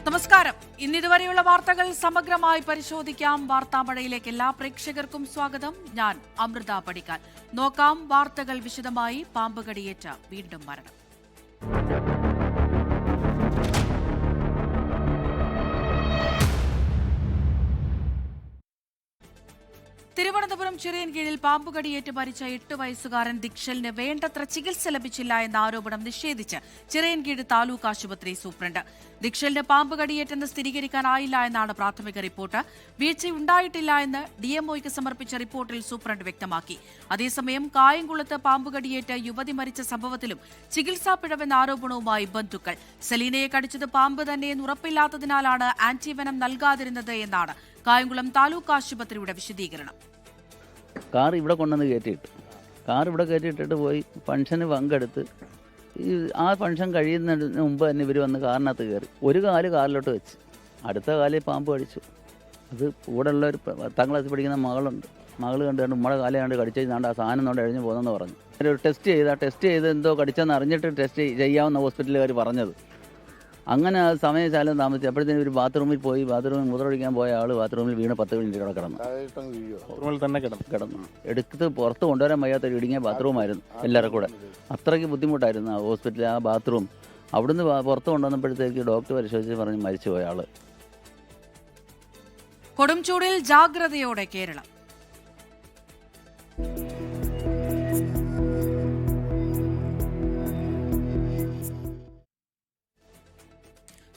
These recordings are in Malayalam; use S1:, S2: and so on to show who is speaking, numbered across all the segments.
S1: നമസ്കാരം. ഇന്നിതുവരെയുള്ള വാർത്തകൾ സമഗ്രമായി പരിശോധിക്കാം. വാർത്താമഴയിലേക്ക് എല്ലാ പ്രേക്ഷകർക്കും സ്വാഗതം. ഞാൻ അമൃത പടിക്കാൽ. നോക്കാം വാർത്തകൾ വിശദമായി. പാമ്പ് കടിയേറ്റ വീണ്ടും മരണം. തിരുവനന്തപുരം ചിറയൻകീഴിൽ പാമ്പുകടിയേറ്റ് മരിച്ച 8 വയസ്സുകാരൻ ദിക്ഷലിന് വേണ്ടത്ര ചികിത്സ ലഭിച്ചില്ല എന്ന ആരോപണം നിഷേധിച്ച് ചിറയൻകീഴ് താലൂക്ക് ആശുപത്രി സൂപ്രണ്ട്. ദിക്ഷലിന് പാമ്പുകടിയേറ്റെന്ന് സ്ഥിരീകരിക്കാനായില്ല എന്നാണ് പ്രാഥമിക റിപ്പോർട്ട്. വീഴ്ചയുണ്ടായിട്ടില്ല എന്ന് ഡിഎംഒയ്ക്ക് സമർപ്പിച്ച റിപ്പോർട്ടിൽ സൂപ്രണ്ട് വ്യക്തമാക്കി. അതേസമയം കായംകുളത്ത് പാമ്പുകടിയേറ്റ് യുവതി മരിച്ച സംഭവത്തിലും ചികിത്സാ പിഴവെന്ന ആരോപണവുമായി ബന്ധുക്കൾ. സെലീനയെ കടിച്ചത് പാമ്പ് തന്നെയെന്ന് ഉറപ്പില്ലാത്തതിനാലാണ് ആന്റിവെനം നൽകാതിരുന്നത് എന്നാണ് കായംകുളം താലൂക്ക് ആശുപത്രിയുടെ വിശദീകരണം.
S2: കാർ ഇവിടെ കൊണ്ടുവന്ന് കയറ്റിയിട്ടിട്ട് പോയി ഫംഗ്ഷന് പങ്കെടുത്ത് ആ ഫംഗ്ഷൻ കഴിയുന്നതിന് മുമ്പ് തന്നെ ഇവർ വന്ന് കാറിനകത്ത് കയറി ഒരു കാലിലോട്ട് വെച്ച് അടുത്ത കാലിൽ പാമ്പ് കടിച്ചു. അത് കൂടെ ഉള്ള ഒരു 10ാം ക്ലാസ്സിൽ പഠിക്കുന്ന മകൾ കണ്ട് നമ്മുടെ കാലം കണ്ട് കടിച്ചാണ്ട് ആ സാധനം കൊണ്ട് എഴിഞ്ഞ് പോകുന്നെന്ന് പറഞ്ഞു. ഒരു ടെസ്റ്റ് ചെയ്ത് എന്തോ കടിച്ചെന്ന് അറിഞ്ഞിട്ട് ടെസ്റ്റ് ചെയ്യാവുന്ന ഹോസ്പിറ്റലുകാർ പറഞ്ഞത്. അങ്ങനെ സമയം താമസിച്ചു. അപ്പോഴത്തേനും ഒരു ബാത്റൂമിൽ മൂത്രമൊഴിക്കാൻ പോയ ആൾ ബാത്റൂമിൽ വീണ് 10 മിനിറ്റ് കിടന്നു. എടുത്ത് പുറത്ത് കൊണ്ടുവരാൻ വയ്യാത്തൊരു ഇടുങ്ങിയ ബാത്റൂമായിരുന്നു എല്ലാവരും കൂടെ. അത്രയ്ക്ക് ബുദ്ധിമുട്ടായിരുന്നു ആ ഹോസ്പിറ്റലിൽ ആ ബാത്റൂം. അവിടുന്ന് പുറത്ത് കൊണ്ടുവന്നപ്പോഴത്തേക്ക് ഡോക്ടർ പരിശോധിച്ച് പറഞ്ഞ് മരിച്ചുപോയ ആള്.
S1: കൊടുംചൂടിൽ ജാഗ്രതയോടെ കേരളം.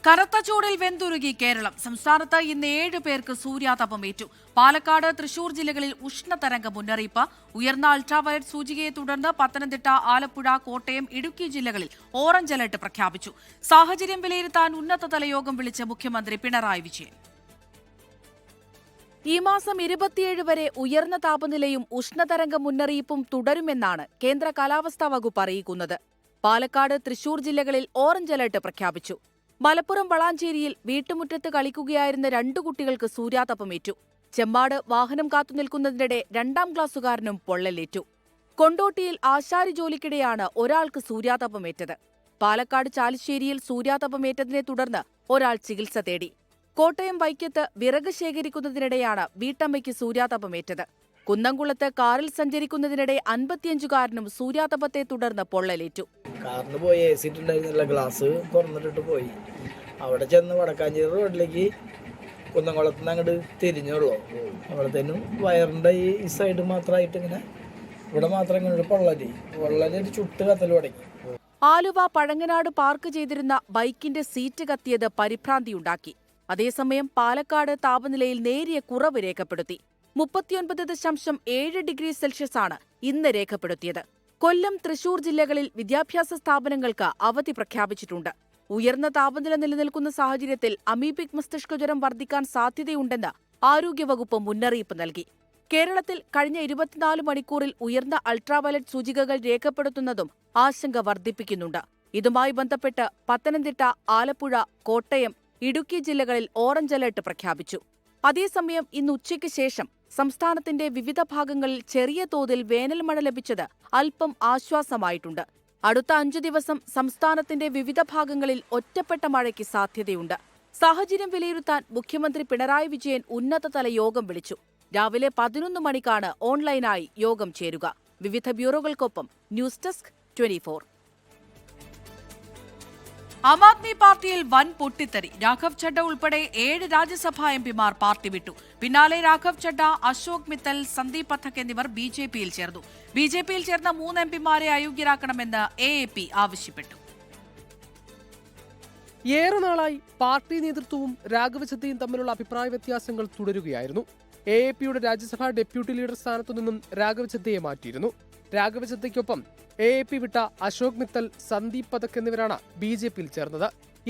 S1: കനത്ത ചൂടിൽ വെന്തുരുകി കേരളം. സംസ്ഥാനത്ത് ഇന്ന് 7 പേർക്ക് സൂര്യാതപമേറ്റു. പാലക്കാട്, തൃശൂർ ജില്ലകളിൽ ഉഷ്ണതരംഗ മുന്നറിയിപ്പ്. ഉയർന്ന അൾട്രാവയലറ്റ് സൂചികയെ തുടർന്ന് പത്തനംതിട്ട, ആലപ്പുഴ, കോട്ടയം, ഇടുക്കി ജില്ലകളിൽ ഓറഞ്ച് അലർട്ട് പ്രഖ്യാപിച്ചു. സാഹചര്യം വിലയിരുത്താൻ ഉന്നതതല യോഗം വിളിച്ച് മുഖ്യമന്ത്രി പിണറായി വിജയൻ. ഈ മാസം 27 വരെ ഉയർന്ന താപനിലയും ഉഷ്ണതരംഗ മുന്നറിയിപ്പും തുടരുമെന്നാണ് കേന്ദ്ര കാലാവസ്ഥാ വകുപ്പ് അറിയിക്കുന്നത്. പാലക്കാട്, തൃശൂർ ജില്ലകളിൽ ഓറഞ്ച് അലർട്ട് പ്രഖ്യാപിച്ചു. മലപ്പുറം വളാഞ്ചേരിയിൽ വീട്ടുമുറ്റത്ത് കളിക്കുകയായിരുന്ന 2 കുട്ടികൾക്ക് സൂര്യാതപമേറ്റു. ചെമ്മാട് വാഹനം കാത്തുനിൽക്കുന്നതിനിടെ 2ാം ക്ലാസ്സുകാരനും പൊള്ളലേറ്റു. കൊണ്ടോട്ടിയിൽ ആശാരി ജോലിക്കിടെയാണ് ഒരാൾക്ക് സൂര്യാതപമേറ്റത്. പാലക്കാട് ചാലിശ്ശേരിയിൽ സൂര്യാതപമേറ്റതിനെ തുടർന്ന് ഒരാൾ ചികിത്സ തേടി. കോട്ടയം വൈക്കത്ത് വിറക് ശേഖരിക്കുന്നതിനിടെയാണ് വീട്ടമ്മയ്ക്ക് സൂര്യാതപമേറ്റത്. കുന്നംകുളത്ത് കാറിൽ സഞ്ചരിക്കുന്നതിനിടെ 55-കാരനും സൂര്യാതപത്തെ തുടർന്ന് പൊള്ളലേറ്റു.
S3: കാറിന് പോയി ഏസിട്ടുണ്ടായിരുന്നില്ല, ഗ്ലാസ് തുറന്നിട്ടിട്ട് പോയി. അവിടെ ചെന്ന് വടക്കാഞ്ചേരി റോഡിലേക്ക് കുന്നംകുളത്ത് നിന്ന് അങ്ങോട്ട് തിരിഞ്ഞുള്ളൂ. അവിടത്തേനും വയറിൻ്റെ ഈ സൈഡ് മാത്രമായിട്ട് ഇങ്ങനെ ഇവിടെ മാത്രം ഇങ്ങനെ പൊള്ളലൊരു ചുട്ട് കത്തൽ തുടങ്ങി.
S1: ആലുവ പഴങ്ങനാട് പാർക്ക് ചെയ്തിരുന്ന ബൈക്കിന്റെ സീറ്റ് കത്തിയത് പരിഭ്രാന്തിയുണ്ടാക്കി. അതേസമയം പാലക്കാട് താപനിലയിൽ നേരിയ കുറവ് രേഖപ്പെടുത്തി. 39.7 ഡിഗ്രി സെൽഷ്യസാണ് ഇന്ന് രേഖപ്പെടുത്തിയത്. കൊല്ലം, തൃശൂർ ജില്ലകളിൽ വിദ്യാഭ്യാസ സ്ഥാപനങ്ങൾക്ക് അവധി പ്രഖ്യാപിച്ചിട്ടുണ്ട്. ഉയർന്ന താപനില നിലനിൽക്കുന്ന സാഹചര്യത്തിൽ അമീബിക് മസ്തിഷ്കജ്വരം വർദ്ധിക്കാൻ സാധ്യതയുണ്ടെന്ന് ആരോഗ്യവകുപ്പ് മുന്നറിയിപ്പ് നൽകി. കേരളത്തിൽ കഴിഞ്ഞ 24 മണിക്കൂറിൽ ഉയർന്ന അൾട്രാവയലറ്റ് സൂചികകൾ രേഖപ്പെടുത്തുന്നതും ആശങ്ക വർദ്ധിപ്പിക്കുന്നുണ്ട്. ഇതുമായി ബന്ധപ്പെട്ട് പത്തനംതിട്ട, ആലപ്പുഴ, കോട്ടയം, ഇടുക്കി ജില്ലകളിൽ ഓറഞ്ച് അലർട്ട് പ്രഖ്യാപിച്ചു. അതേസമയം ഇന്ന് ഉച്ചയ്ക്ക് ശേഷം സംസ്ഥാനത്തിന്റെ വിവിധ ഭാഗങ്ങളിൽ ചെറിയ തോതിൽ വേനൽ മഴ ലഭിച്ചത് അല്പം ആശ്വാസമായിട്ടുണ്ട്. അടുത്ത 5 ദിവസം സംസ്ഥാനത്തിന്റെ വിവിധ ഭാഗങ്ങളിൽ ഒറ്റപ്പെട്ട മഴയ്ക്ക് സാധ്യതയുണ്ട്. സാഹചര്യം വിലയിരുത്താൻ മുഖ്യമന്ത്രി പിണറായി വിജയൻ ഉന്നതതല യോഗം വിളിച്ചു. രാവിലെ 11 മണിക്കാണ് ഓൺലൈനായി യോഗം ചേരുക. വിവിധ ബ്യൂറോകൾക്കൊപ്പം ന്യൂസ് ഡെസ്ക് 24. ആം ആദ്മി പാർട്ടിയിൽ വൻ പൊട്ടിത്തെറി. രാഘവ് ചഡ്ഡ ഉൾപ്പെടെ 7 രാജ്യസഭാ എംപിമാർ പാർട്ടി വിട്ടു. പിന്നാലെ രാഘവ് ചഡ്ഡ, അശോക് മിത്തൽ, സന്ദീപ് പഥക് എന്നിവർ ബിജെപിയിൽ ചേർന്നു. ബിജെപിയിൽ ചേർന്ന 3 എംപിമാരെ അയോഗ്യരാക്കണമെന്ന് എഎപി ആവശ്യപ്പെട്ടു.
S4: ഏറെ നാളായി പാർട്ടി നേതൃത്വവും രാഘവ് ചദ്ദയും തമ്മിലുള്ള അഭിപ്രായ വ്യത്യാസങ്ങൾ തുടരുകയായിരുന്നു. എഎപിയുടെ രാജ്യസഭാ ഡെപ്യൂട്ടി ലീഡർ സ്ഥാനത്തു നിന്നും രാഘവ് ചദ്ദയെ മാറ്റിയിരുന്നു. രാഘവ് ചദ്ദയ്ക്കൊപ്പം എഎപി വിട്ട അശോക് മിത്തൽ, സന്ദീപ് പഥക് എന്നിവരാണ് ബിജെപിയിൽ ചേർന്നത്.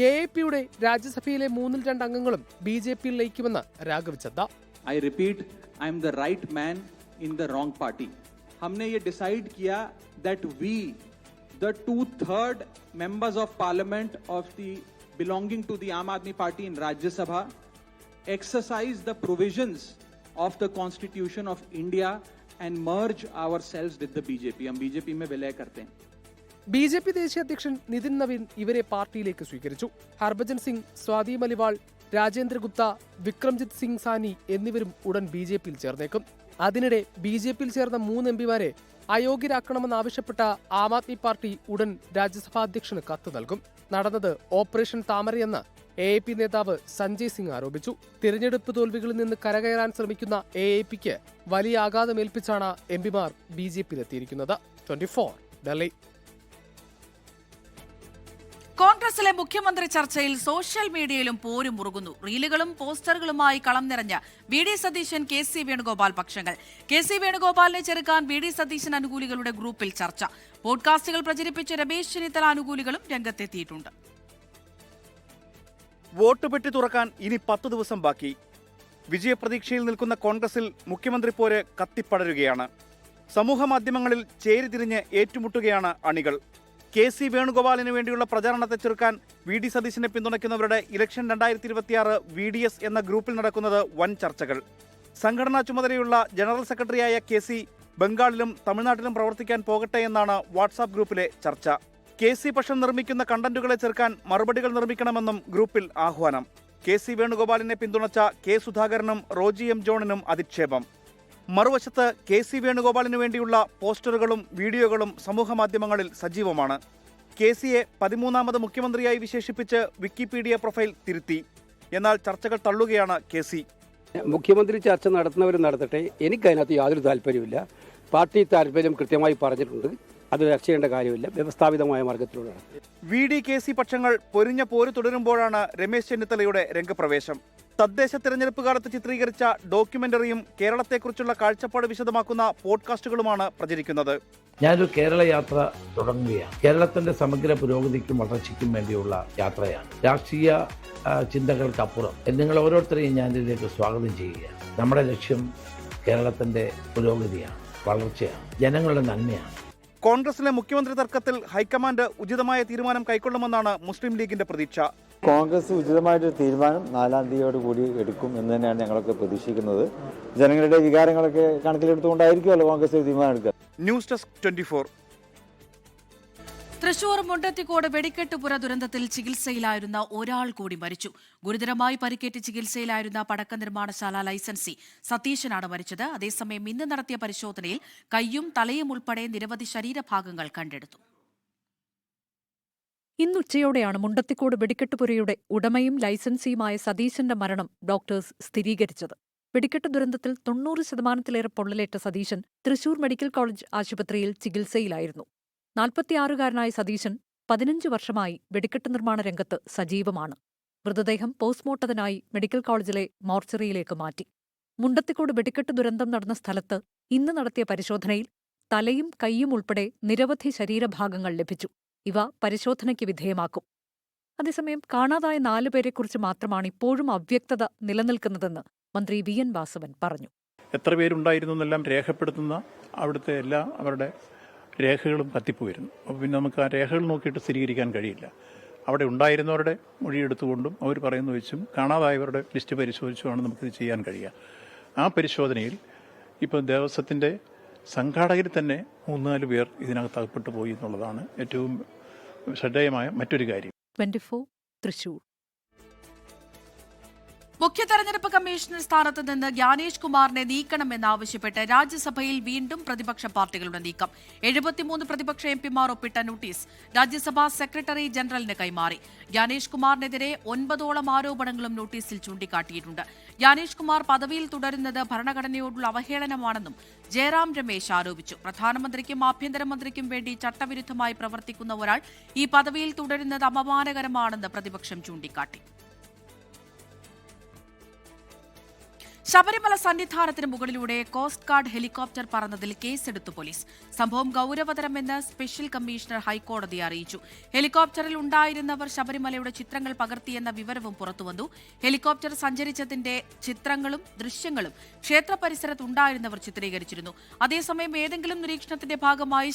S4: എഎപിയുടെ രാജ്യസഭയിലെ 3/2 അംഗങ്ങളും ബിജെപിയിൽ ലയിക്കുമെന്ന് Raghav Chadha.
S5: I repeat, I am the right man in the wrong party. हमने ये decide किया that we, the 2/3 members of parliament of the belonging to the Aam Aadmi Party in Rajya Sabha, exercise the provisions of the Constitution of India and merge ourselves with the BJP. हम BJP में विलय करते हैं.
S4: BJP ദേശീയ അധ്യക്ഷൻ നിതിൻ നവീൻ ഇവരെ പാർട്ടിയിലേക്ക് സ്വീകരിച്ചു. ഹർഭജൻ സിംഗ്, സ്വാതി മലിവാൾ, രാജേന്ദ്ര ഗുപ്ത, വിക്രംജിത്ത് സിംഗ് സാനി എന്നിവരും ഉടൻ BJPയിൽ ചേർന്നേക്കും. അതിനിടെ BJPയിൽ ചേർന്ന 3 MPമാരെ അയോഗ്യരാക്കണമെന്നാവശ്യപ്പെട്ട ആം ആദ്മി പാർട്ടി ഉടൻ രാജ്യസഭാ അധ്യക്ഷന് കത്ത് നൽകും. നടന്നത് ഓപ്പറേഷൻ താമരയെന്ന് AAP നേതാവ് സഞ്ജയ് സിംഗ് ആരോപിച്ചു. തിരഞ്ഞെടുപ്പ് തോൽവികളിൽ നിന്ന് കരകയറാൻ ശ്രമിക്കുന്ന AAPക്ക് വലിയ ആഘാതമേൽപ്പിച്ചാണ് MPമാർ BJPയിലെത്തിയിരിക്കുന്നത്. 24 ഡൽഹി.
S1: കോൺഗ്രസിലെ മുഖ്യമന്ത്രി ചർച്ചയിൽ സോഷ്യൽ മീഡിയയിലും പോരും മുറുകുന്നു. റീലുകളും പോസ്റ്ററുകളുമായി കളം നിറഞ്ഞ VD Satheesan, KC Venugopal പക്ഷങ്ങൾ. KC വേണുഗോപാലിനെ ചെറുക്കാൻ VD സതീശൻ അനുകൂലികളുടെ ഗ്രൂപ്പിൽ ചർച്ച. പോഡ്കാസ്റ്റുകൾ പ്രചരിപ്പിച്ച് രമേശ് ചെന്നിത്തല അനുകൂലികളും രംഗത്തെത്തിയിട്ടുണ്ട്.
S6: വോട്ട് പെട്ടി തുറക്കാൻ ഇനി 10 ദിവസം ബാക്കി. വിജയപ്രതീക്ഷയിൽ നിൽക്കുന്ന കോൺഗ്രസിൽ മുഖ്യമന്ത്രി പോര് കത്തിപ്പടരുകയാണ്. സമൂഹ മാധ്യമങ്ങളിൽ ചേരിതിരിഞ്ഞ് ഏറ്റുമുട്ടുകയാണ് അണികൾ. KC വേണുഗോപാലിന് വേണ്ടിയുള്ള പ്രചാരണത്തെ ചെറുക്കാൻ VD സതീശനെ പിന്തുണയ്ക്കുന്നവരുടെ ഇലക്ഷൻ 2026 VDS എന്ന ഗ്രൂപ്പിൽ നടക്കുന്നത് വൻ ചർച്ചകൾ. സംഘടനാ ചുമതലയുള്ള ജനറൽ സെക്രട്ടറിയായ KC ബംഗാളിലും തമിഴ്നാട്ടിലും പ്രവർത്തിക്കാൻ പോകട്ടെ എന്നാണ് വാട്സാപ്പ് ഗ്രൂപ്പിലെ ചർച്ച. KC പക്ഷം നിർമ്മിക്കുന്ന കണ്ടന്റുകളെ ചെറുക്കാൻ മറുപടികൾ നിർമ്മിക്കണമെന്നും ഗ്രൂപ്പിൽ ആഹ്വാനം. KC വേണുഗോപാലിനെ പിന്തുണച്ച K സുധാകരനും റോജി M ജോണിനും അധിക്ഷേപം. മറുവശത്ത് KC വേണുഗോപാലിനു വേണ്ടിയുള്ള പോസ്റ്ററുകളും വീഡിയോകളും സമൂഹമാധ്യമങ്ങളിൽ സജീവമാണ്. KCയെ 13ാമത് മുഖ്യമന്ത്രിയായി വിശേഷിപ്പിച്ച് വിക്കിപീഡിയ പ്രൊഫൈൽ തിരുത്തി. എന്നാൽ ചർച്ചകൾ തള്ളുകയാണ് KC.
S7: മുഖ്യമന്ത്രി ചർച്ച നടത്തുന്നവർ നടത്തട്ടെ, എനിക്കതിനകത്ത് യാതൊരു താല്പര്യമില്ല. പാർട്ടി താല്പര്യം കൃത്യമായി പറഞ്ഞിട്ടുണ്ട്. അത് ചർച്ച ചെയ്യേണ്ട കാര്യമില്ല. വ്യവസ്ഥാപിതമായ മാർഗത്തിലൂടെയാണ്.
S6: VD KC പക്ഷങ്ങൾ പൊരിഞ്ഞ പോര് തുടരുമ്പോഴാണ് രമേശ് ചെന്നിത്തലയുടെ രംഗപ്രവേശം. തദ്ദേശ തെരഞ്ഞെടുപ്പ് കാലത്ത് ചിത്രീകരിച്ച ഡോക്യുമെന്ററിയും കേരളത്തെക്കുറിച്ചുള്ള കാഴ്ചപ്പാട് വിശദമാക്കുന്ന പോഡ്കാസ്റ്റുകളുമാണ് പ്രചരിക്കുന്നത്.
S8: ഞാനൊരു കേരള യാത്ര തുടങ്ങുകയാണ്. കേരളത്തിന്റെ സമഗ്ര പുരോഗതിക്കും വളർച്ചയ്ക്കും വേണ്ടിയുള്ള യാത്രയാണ്. രാഷ്ട്രീയ ചിന്തകൾക്കപ്പുറം നിങ്ങൾ ഓരോരുത്തരെയും ഞാൻ ഇതിലേക്ക് സ്വാഗതം ചെയ്യുകയാണ്. നമ്മുടെ ലക്ഷ്യം കേരളത്തിന്റെ പുരോഗതിയാണ്, വളർച്ചയാണ്, ജനങ്ങളുടെ നന്മയാണ്.
S6: കോൺഗ്രസിലെ മുഖ്യമന്ത്രി തർക്കത്തിൽ ഹൈക്കമാൻഡ് ഉചിതമായ തീരുമാനം കൈക്കൊള്ളുമെന്നാണ് മുസ്ലിം ലീഗിന്റെ പ്രതീക്ഷ.
S9: കോൺഗ്രസ് ഉചിതമായിട്ടൊരു തീരുമാനം 4-ാം തീയതിയോട് കൂടി എടുക്കും എന്ന് തന്നെയാണ് ഞങ്ങളൊക്കെ പ്രതീക്ഷിക്കുന്നത്. ജനങ്ങളുടെ വികാരങ്ങളൊക്കെ കണക്കിലെടുത്തുകൊണ്ടായിരിക്കുമല്ലോ കോൺഗ്രസ് തീരുമാനം എടുക്കുക.
S6: News desk 24.
S1: തൃശൂർ മുണ്ടത്തിക്കോട് വെടിക്കെട്ടുപുര ദുരന്തത്തിൽ ചികിത്സയിലായിരുന്ന ഒരാൾ കൂടി മരിച്ചു. ഗുരുതരമായി പരിക്കേറ്റ് ചികിത്സയിലായിരുന്ന പടക്ക നിർമ്മാണശാല ലൈസൻസി സതീശനാണ് മരിച്ചത്. അതേസമയം ഇന്ന് നടത്തിയ പരിശോധനയിൽ കൈയും തലയും ഉൾപ്പെടെ നിരവധി ശരീരഭാഗങ്ങൾ കണ്ടെടുത്തു.
S10: ഇന്നുച്ചയോടെയാണ് മുണ്ടത്തിക്കോട് വെടിക്കെട്ടുപുരയുടെ ഉടമയും ലൈസൻസിയുമായ സതീശന്റെ മരണം ഡോക്ടേഴ്സ് സ്ഥിരീകരിച്ചത്. വെടിക്കെട്ട് ദുരന്തത്തിൽ 90% പൊള്ളലേറ്റ സതീശൻ തൃശൂർ മെഡിക്കൽ കോളേജ് ആശുപത്രിയിൽ ചികിത്സയിലായിരുന്നു. 46-കാരനായ സതീശൻ 15 വർഷമായി വെടിക്കെട്ട് നിർമ്മാണ രംഗത്ത് സജീവമാണ്. മൃതദേഹം പോസ്റ്റ്മോർട്ടത്തിനായി മെഡിക്കൽ കോളേജിലെ മോർച്ചറിയിലേക്ക് മാറ്റി. മുണ്ടത്തിക്കോട് വെടിക്കെട്ട് ദുരന്തം നടന്ന സ്ഥലത്ത് ഇന്ന് നടത്തിയ പരിശോധനയിൽ തലയും കൈയും ഉൾപ്പെടെ നിരവധി ശരീരഭാഗങ്ങൾ ലഭിച്ചു. ഇവ പരിശോധനയ്ക്ക് വിധേയമാക്കും. അതേസമയം കാണാതായ 4 പേരെക്കുറിച്ച് മാത്രമാണ് ഇപ്പോഴും അവ്യക്തത നിലനിൽക്കുന്നതെന്ന് മന്ത്രി VN വാസവൻ പറഞ്ഞു.
S11: എത്ര പേരുണ്ടായിരുന്നു എന്നെല്ലാം രേഖപ്പെടുത്തുന്ന അവിടുത്തെ അവരുടെ രേഖകളും കത്തിപ്പോയിരുന്നു. അപ്പോൾ പിന്നെ നമുക്ക് ആ രേഖകൾ നോക്കിയിട്ട് സ്ഥിരീകരിക്കാൻ കഴിയില്ല. അവിടെ ഉണ്ടായിരുന്നവരുടെ മൊഴിയെടുത്തുകൊണ്ടും അവർ പറയുന്ന വെച്ചും കാണാതായവരുടെ ലിസ്റ്റ് പരിശോധിച്ചുമാണ് നമുക്കിത് ചെയ്യാൻ കഴിയുക. ആ പരിശോധനയിൽ ഇപ്പോൾ ദേവസ്വത്തിൻ്റെ സംഘാടകരിൽ തന്നെ 3-4 പേർ ഇതിനകത്ത് അകപ്പെട്ടു പോയി എന്നുള്ളതാണ് ഏറ്റവും ശ്രദ്ധേയമായ മറ്റൊരു കാര്യം.
S10: 24 തൃശൂർ.
S1: മുഖ്യ തെരഞ്ഞെടുപ്പ് കമ്മീഷണർ സ്ഥാനത്ത് നിന്ന് ജ്ഞാനേഷ് കുമാറിനെ നീക്കണമെന്നാവശ്യപ്പെട്ട് രാജ്യസഭയിൽ വീണ്ടും പ്രതിപക്ഷ പാർട്ടികളുടെ നീക്കം. 73 പ്രതിപക്ഷ MPമാർ ഒപ്പിട്ട നോട്ടീസ് രാജ്യസഭാ സെക്രട്ടറി ജനറലിന് കൈമാറി. ജ്ഞാനേഷ് കുമാറിനെതിരെ 9ഓളം ആരോപണങ്ങളും നോട്ടീസിൽ ചൂണ്ടിക്കാട്ടിയിട്ടുണ്ട്. ജ്ഞാനേഷ് കുമാർ പദവിയിൽ തുടരുന്നത് ഭരണഘടനയോടുള്ള അവഹേളനമാണെന്നും ജയറാം രമേശ് ആരോപിച്ചു. പ്രധാനമന്ത്രിക്കും ആഭ്യന്തരമന്ത്രിക്കും വേണ്ടി ചട്ടവിരുദ്ധമായി പ്രവർത്തിക്കുന്ന ഒരാൾ ഈ പദവിയിൽ തുടരുന്നത് അപമാനകരമാണെന്ന് പ്രതിപക്ഷം ചൂണ്ടിക്കാട്ടി. ശബരിമല സന്നിധാനത്തിന് മുകളിലൂടെ കോസ്റ്റ് ഗാർഡ് ഹെലികോപ്റ്റർ പറന്നതിൽ കേസെടുത്തു പോലീസ്. സംഭവം ഗൌരവതരമെന്ന് സ്പെഷ്യൽ കമ്മീഷണർ ഹൈക്കോടതിയെ അറിയിച്ചു. ഹെലികോപ്റ്ററിൽ ഉണ്ടായിരുന്നവർ ശബരിമലയുടെ ചിത്രങ്ങൾ പകർത്തിയെന്ന വിവരവും പുറത്തുവന്നു. ഹെലികോപ്റ്റർ സഞ്ചരിച്ചതിന്റെ ചിത്രങ്ങളും ദൃശ്യങ്ങളും ക്ഷേത്ര പരിസരത്ത് ഉണ്ടായിരുന്നവർ ചിത്രീകരിച്ചിരുന്നു. അതേസമയം ഏതെങ്കിലും നിരീക്ഷണത്തിന്റെ ഭാഗമായി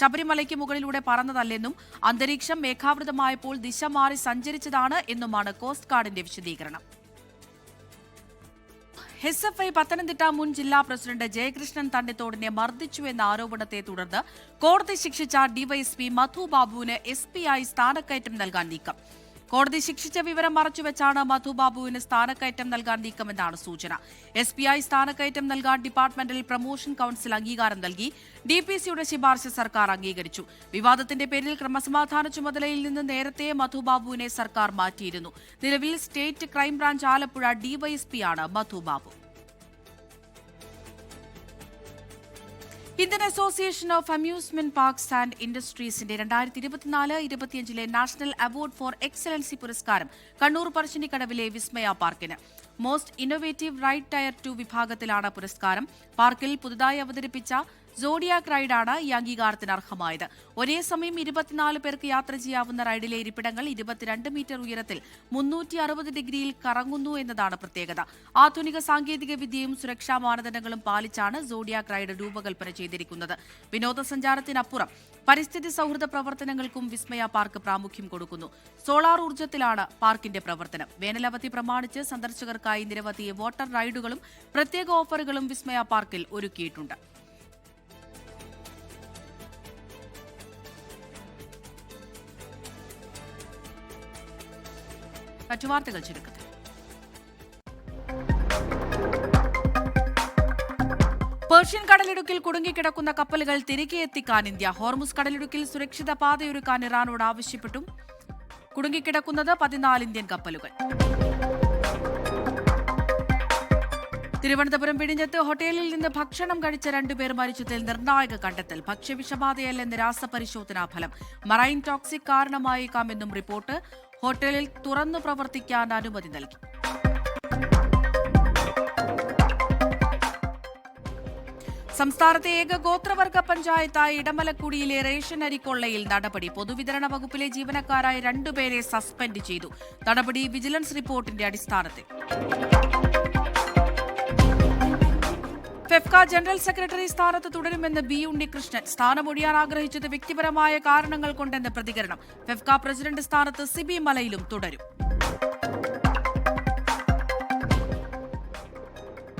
S1: ശബരിമലയ്ക്ക് മുകളിലൂടെ പറന്നതല്ലെന്നും അന്തരീക്ഷം മേഘാവൃതമായപ്പോൾ ദിശ മാറി സഞ്ചരിച്ചതാണ് എന്നുമാണ് കോസ്റ്റ് ഗാർഡിന്റെ വിശദീകരണം. SFI പത്തനംതിട്ട മുൻ ജില്ലാ പ്രസിഡന്റ് ജയകൃഷ്ണൻ തണ്ണിത്തോടിനെ മർദ്ദിച്ചുവെന്ന ആരോപണത്തെ തുടർന്ന് കോടതി ശിക്ഷിച്ച ഡിവൈഎസ്പി മധു ബാബുവിന് SP ആയി സ്ഥാനക്കയറ്റം നൽകാൻ നീക്കം. കോടതി ശിക്ഷിച്ച വിവരം മറച്ചുവെച്ചാണ് മധു ബാബുവിന് സ്ഥാനക്കയറ്റം നൽകാൻ നീക്കമെന്നാണ് സൂചന. SP ആയി സ്ഥാനക്കയറ്റം നൽകാൻ ഡിപ്പാർട്ട്മെന്റൽ പ്രൊമോഷൻ കൌൺസിൽ അംഗീകാരം നൽകി. DPCയുടെ ശുപാർശ സർക്കാർ അംഗീകരിച്ചു. വിവാദത്തിന്റെ പേരിൽ ക്രമസമാധാന ചുമതലയിൽ നിന്ന് നേരത്തെ മധു ബാബുവിനെ സർക്കാർ മാറ്റിയിരുന്നു. നിലവിൽ സ്റ്റേറ്റ് ക്രൈംബ്രാഞ്ച് ആലപ്പുഴ ഡിവൈഎസ്പിയാണ് Madhu Babu. Indian association of amusement parks and ഇൻഡസ്ട്രീസിന്റെ 2024-25 നാഷണൽ അവാർഡ് ഫോർ എക്സലൻസി പുരസ്കാരം കണ്ണൂർ പറശ്ശിനിക്കടവിലെ വിസ്മയ പാർക്കിന്. മോസ്റ്റ് ഇന്നോവേറ്റീവ് റൈഡ് ടയർ 2 വിഭാഗത്തിലാണ് പുരസ്കാരം. പാർക്കിൽ പുതുതായി അവതരിപ്പിച്ച സോഡിയാക് റൈഡാണ് ഈ അംഗീകാരത്തിന് അർഹമായത്. ഒരേ സമയം 24 പേർക്ക് യാത്ര ചെയ്യാവുന്ന റൈഡിലെ ഇരിപ്പിടങ്ങൾ 22 മീറ്റർ ഉയരത്തിൽ 360 ഡിഗ്രിയിൽ കറങ്ങുന്നു എന്നതാണ് പ്രത്യേകത. ആധുനിക സാങ്കേതിക വിദ്യയും സുരക്ഷാ മാനദണ്ഡങ്ങളും പാലിച്ചാണ് സോഡിയാക് റൈഡ് രൂപകൽപ്പന ചെയ്തിരിക്കുന്നത്. വിനോദസഞ്ചാരത്തിനപ്പുറം പരിസ്ഥിതി സൗഹൃദ പ്രവർത്തനങ്ങൾക്കും വിസ്മയ പാർക്ക് പ്രാമുഖ്യം കൊടുക്കുന്നു. സോളാർ ഊർജ്ജത്തിലാണ് പാർക്കിന്റെ പ്രവർത്തനം. വേനലവധി പ്രമാണിച്ച് സന്ദർശകർക്കായി നിരവധി വാട്ടർ റൈഡുകളും പ്രത്യേക ഓഫറുകളും വിസ്മയ പാർക്കിൽ ഒരുക്കിയിട്ടുണ്ട്. മറ്റു വാർത്തകൾ ചുരുക്കത്തിൽ. പേർഷ്യൻ കടലിടുക്കിൽ കുടുങ്ങിക്കിടക്കുന്ന കപ്പലുകൾ തിരികെ എത്തിക്കാൻ ഇന്ത്യ. ഹോർമുസ് കടലിടുക്കിൽ സുരക്ഷിത പാതയൊരുക്കാൻ ഇറാനോട് ആവശ്യപ്പെട്ടു. കുടുങ്ങിക്കിടക്കുന്നത് 14 ഇന്ത്യൻ കപ്പലുകൾ. തിരുവനന്തപുരം വിഴിഞ്ഞത്ത് ഹോട്ടലിൽ നിന്ന് ഭക്ഷണം കഴിച്ച 2 പേർ മരിച്ചതിൽ നിർണായക കണ്ടെത്തൽ. ഭക്ഷ്യവിഷബാധയല്ലെന്ന് രാസപരിശോധനാ ഫലം. മറൈൻ ടോക്സിക് കാരണമായേക്കാമെന്നും റിപ്പോർട്ട്. ഹോട്ടലിൽ തുറന്നു പ്രവർത്തിക്കാൻ അനുമതി നൽകി. സംസ്ഥാനത്തെ ഏക ഗോത്രവർഗ പഞ്ചായത്തായ ഇടമലക്കുടിയിലെ റേഷൻ അരിക്കൊള്ളയിൽ നടപടി. പൊതുവിതരണ വകുപ്പിലെ ജീവനക്കാരായ 2 പേരെ സസ്പെൻഡ് ചെയ്തു. നടപടി വിജിലൻസ് റിപ്പോർട്ടിന്റെ അടിസ്ഥാനത്തിൽ. ഫെഫ്ക ജനറൽ സെക്രട്ടറി സ്ഥാനത്ത് തുടരുമെന്ന് ബി ഉണ്ണികൃഷ്ണൻ. സ്ഥാനമൊഴിയാൻ ആഗ്രഹിച്ചത് വ്യക്തിപരമായ കാരണങ്ങൾ കൊണ്ടെന്ന് പ്രതികരണം. ഫെഫ്ക പ്രസിഡന്റ് സ്ഥാനത്ത് സിബി മലയിലും തുടരും.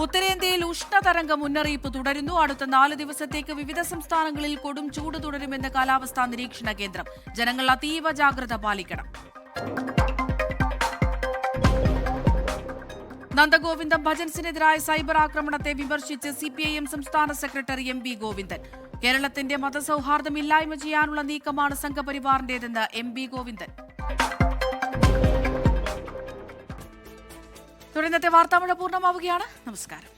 S1: ഉത്തരേന്ത്യയിൽ ഉഷ്ണതരംഗ മുന്നറിയിപ്പ് തുടരുന്നു. അടുത്ത 4 ദിവസത്തേക്ക് വിവിധ സംസ്ഥാനങ്ങളിൽ കൊടും ചൂട് തുടരുമെന്ന് കാലാവസ്ഥാ നിരീക്ഷണ കേന്ദ്രം. ജനങ്ങൾ അതീവ ജാഗ്രത പാലിക്കണം. നന്ദഗോവിന്ദം ഭജൻസിനെതിരായ സൈബർ ആക്രമണത്തെ വിമർശിച്ച് CPIM സംസ്ഥാന സെക്രട്ടറി MV ഗോവിന്ദൻ. കേരളത്തിന്റെ മതസൗഹാർദ്ദം ഇല്ലായ്മ ചെയ്യാനുള്ള നീക്കമാണ് സംഘപരിവാറിന്റേതെന്ന് MV ഗോവിന്ദൻ. തുടർന്നത്തെ വാർത്താമഴ പൂർണ്ണമാവുകയാണ്. നമസ്കാരം.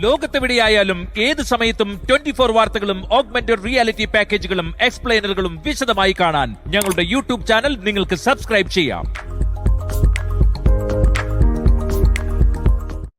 S12: ലോകത്തെവിടെയായാലും ഏത് സമയത്തും 24 വാർത്തകളും ഓഗ്മെന്റഡ് റിയാലിറ്റി പാക്കേജുകളും എക്സ്പ്ലെയിനറുകളും വിശദമായി കാണാൻ ഞങ്ങളുടെ YouTube ചാനൽ നിങ്ങൾക്ക് സബ്സ്ക്രൈബ് ചെയ്യാം.